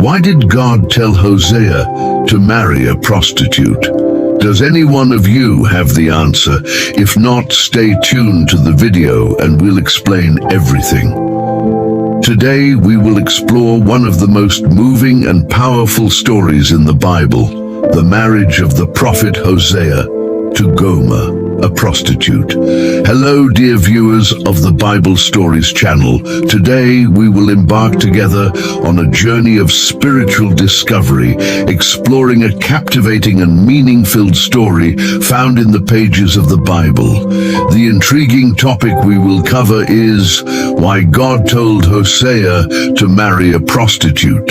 Why did God tell Hosea to marry a prostitute? Does any one of you have the answer? If not, stay tuned to the video and we'll explain everything. Today we will explore one of the most moving and powerful stories in the Bible, the marriage of the prophet Hosea to Gomer, a prostitute. Hello, dear viewers of the Bible Stories channel. Today we will embark together on a journey of spiritual discovery, exploring a captivating and meaning-filled story found in the pages of the Bible. The intriguing topic we will cover is why God told Hosea to marry a prostitute.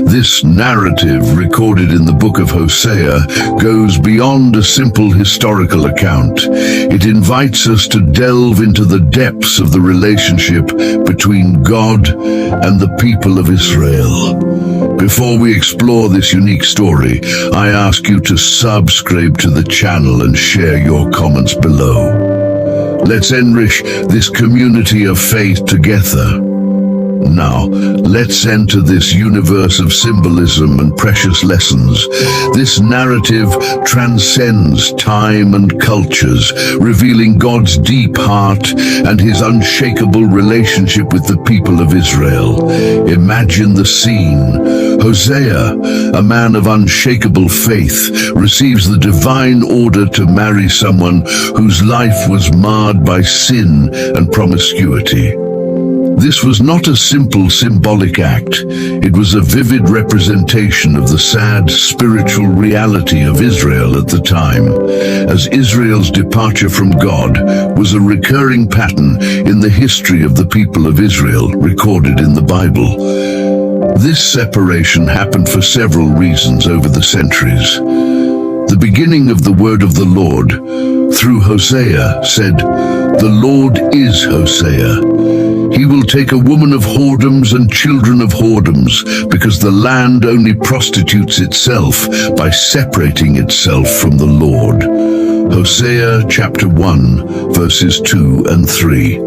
This narrative, recorded in the book of Hosea, goes beyond a simple historical account. It invites us to delve into the depths of the relationship between God and the people of Israel. Before we explore this unique story, I ask you to subscribe to the channel and share your comments below. Let's enrich this community of faith together. Now, let's enter this universe of symbolism and precious lessons. This narrative transcends time and cultures, revealing God's deep heart and his unshakable relationship with the people of Israel. Imagine the scene. Hosea, a man of unshakable faith, receives the divine order to marry someone whose life was marred by sin and promiscuity. This was not a simple symbolic act. It was a vivid representation of the sad spiritual reality of Israel at the time, as Israel's departure from God was a recurring pattern in the history of the people of Israel recorded in the Bible. This separation happened for several reasons over the centuries. The beginning of the word of the Lord, through Hosea, said, "The Lord is Hosea. He will take a woman of whoredoms and children of whoredoms, because the land only prostitutes itself by separating itself from the Lord." Hosea chapter 1, verses 2 and 3.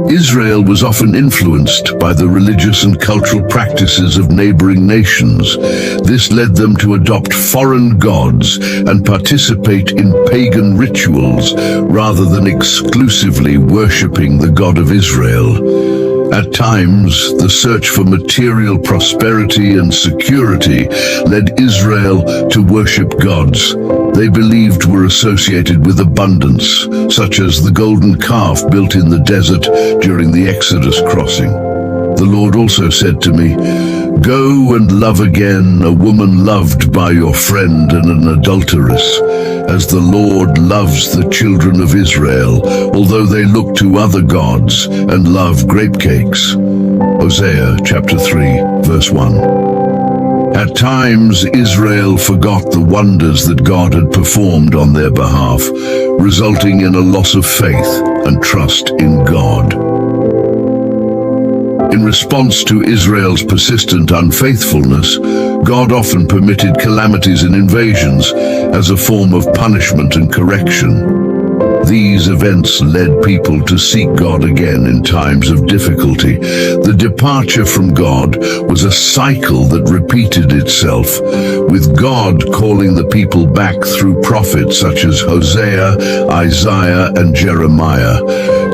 Israel was often influenced by the religious and cultural practices of neighboring nations. This led them to adopt foreign gods and participate in pagan rituals rather than exclusively worshipping the God of Israel. At times, the search for material prosperity and security led Israel to worship gods they believed were associated with abundance, such as the golden calf built in the desert during the Exodus crossing. The Lord also said to me, "Go and love again a woman loved by your friend and an adulteress, as the Lord loves the children of Israel, although they look to other gods and love grape cakes." Hosea chapter 3, verse 1. At times, Israel forgot the wonders that God had performed on their behalf, resulting in a loss of faith and trust in God. In response to Israel's persistent unfaithfulness, God often permitted calamities and invasions as a form of punishment and correction. These events led people to seek God again in times of difficulty. The departure from God was a cycle that repeated itself, with God calling the people back through prophets such as Hosea, Isaiah, and Jeremiah.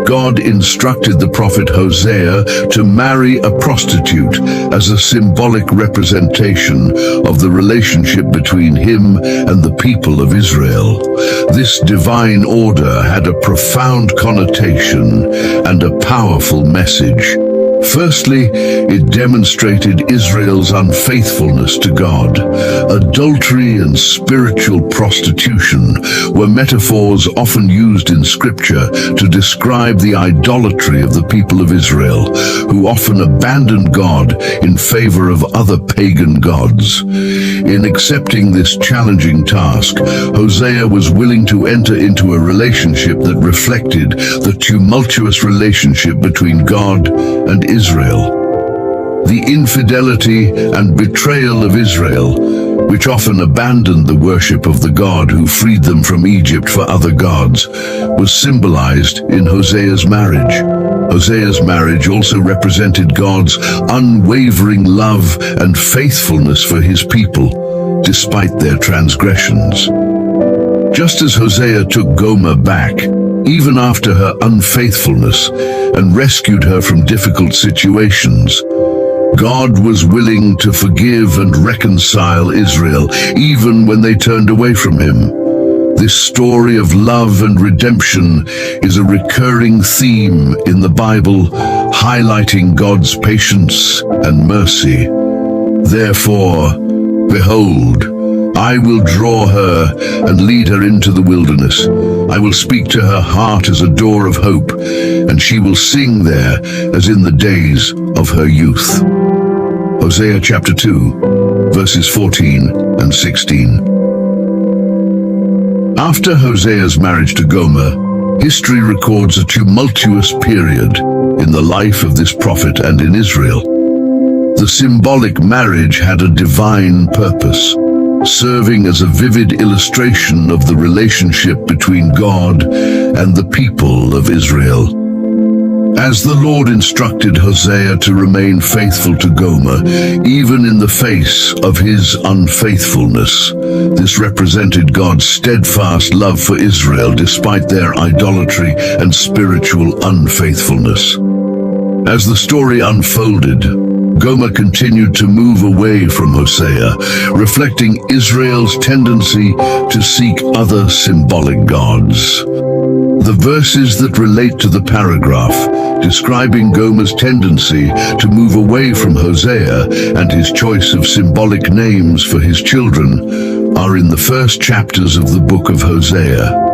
God instructed the prophet Hosea to marry a prostitute as a symbolic representation of the relationship between him and the people of Israel. This divine order had a profound connotation and a powerful message. Firstly, it demonstrated Israel's unfaithfulness to God. Adultery and spiritual prostitution were metaphors often used in Scripture to describe the idolatry of the people of Israel, who often abandoned God in favor of other pagan gods. In accepting this challenging task, Hosea was willing to enter into a relationship that reflected the tumultuous relationship between God and Israel. The infidelity and betrayal of Israel, which often abandoned the worship of the God who freed them from Egypt for other gods, was symbolized in Hosea's marriage. Hosea's marriage also represented God's unwavering love and faithfulness for his people, despite their transgressions. Just as Hosea took Gomer back, even after her unfaithfulness, and rescued her from difficult situations, God was willing to forgive and reconcile Israel, even when they turned away from him. This story of love and redemption is a recurring theme in the Bible, highlighting God's patience and mercy. Therefore, behold, I will draw her and lead her into the wilderness. I will speak to her heart as a door of hope, and she will sing there as in the days of her youth. Hosea chapter 2, verses 14 and 16. After Hosea's marriage to Gomer, history records a tumultuous period in the life of this prophet and in Israel. The symbolic marriage had a divine purpose, serving as a vivid illustration of the relationship between God and the people of Israel. As the Lord instructed Hosea to remain faithful to Gomer, even in the face of his unfaithfulness, this represented God's steadfast love for Israel despite their idolatry and spiritual unfaithfulness. As the story unfolded, Gomer continued to move away from Hosea, reflecting Israel's tendency to seek other symbolic gods. The verses that relate to the paragraph describing Gomer's tendency to move away from Hosea and his choice of symbolic names for his children are in the first chapters of the book of Hosea.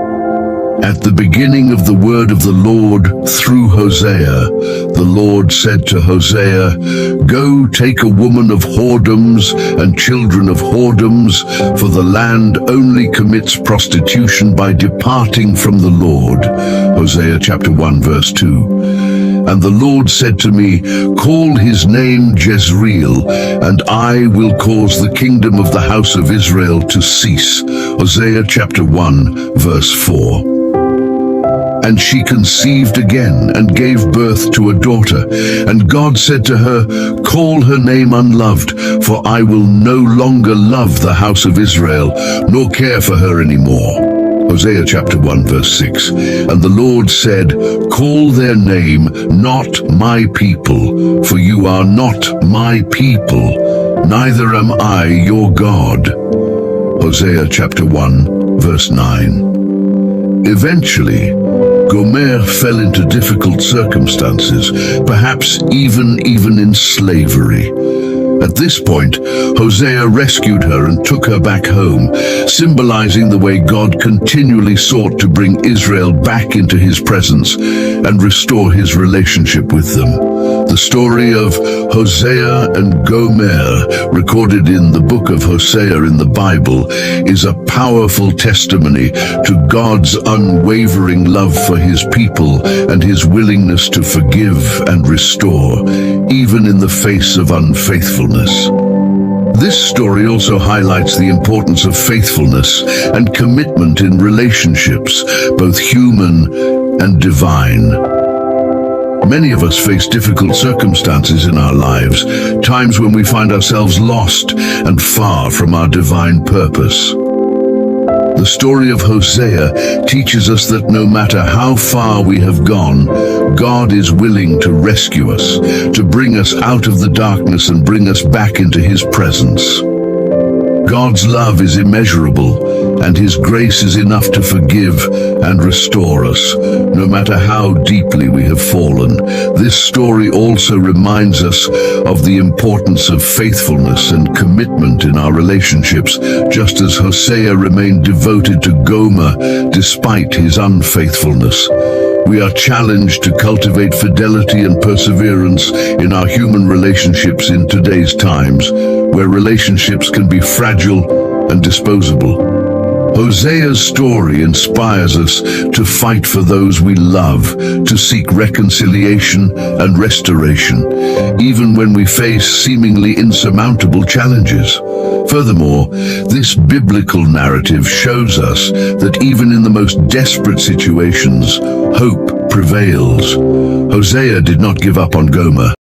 At the beginning of the word of the Lord through Hosea, the Lord said to Hosea, "Go take a woman of whoredoms and children of whoredoms, for the land only commits prostitution by departing from the Lord." Hosea chapter 1 verse 2. And the Lord said to me, "Call his name Jezreel, and I will cause the kingdom of the house of Israel to cease." Hosea chapter 1 verse 4. And she conceived again and gave birth to a daughter. And God said to her, "Call her name Unloved, for I will no longer love the house of Israel, nor care for her anymore." Hosea chapter 1 verse 6. And the Lord said, "Call their name Not My People, for you are not my people, neither am I your God." Hosea chapter 1 verse 9. Eventually, Gomer fell into difficult circumstances, perhaps even in slavery. At this point, Hosea rescued her and took her back home, symbolizing the way God continually sought to bring Israel back into his presence and restore his relationship with them. The story of Hosea and Gomer, recorded in the book of Hosea in the Bible, is a powerful testimony to God's unwavering love for his people and his willingness to forgive and restore, even in the face of unfaithfulness. This story also highlights the importance of faithfulness and commitment in relationships, both human and divine. Many of us face difficult circumstances in our lives, times when we find ourselves lost and far from our divine purpose. The story of Hosea teaches us that no matter how far we have gone, God is willing to rescue us, to bring us out of the darkness and bring us back into his presence. God's love is immeasurable, and his grace is enough to forgive and restore us, no matter how deeply we have fallen. This story also reminds us of the importance of faithfulness and commitment in our relationships, just as Hosea remained devoted to Gomer despite his unfaithfulness. We are challenged to cultivate fidelity and perseverance in our human relationships in today's times, where relationships can be fragile and disposable. Hosea's story inspires us to fight for those we love, to seek reconciliation and restoration, even when we face seemingly insurmountable challenges. Furthermore, this biblical narrative shows us that even in the most desperate situations, hope prevails. Hosea did not give up on Gomer.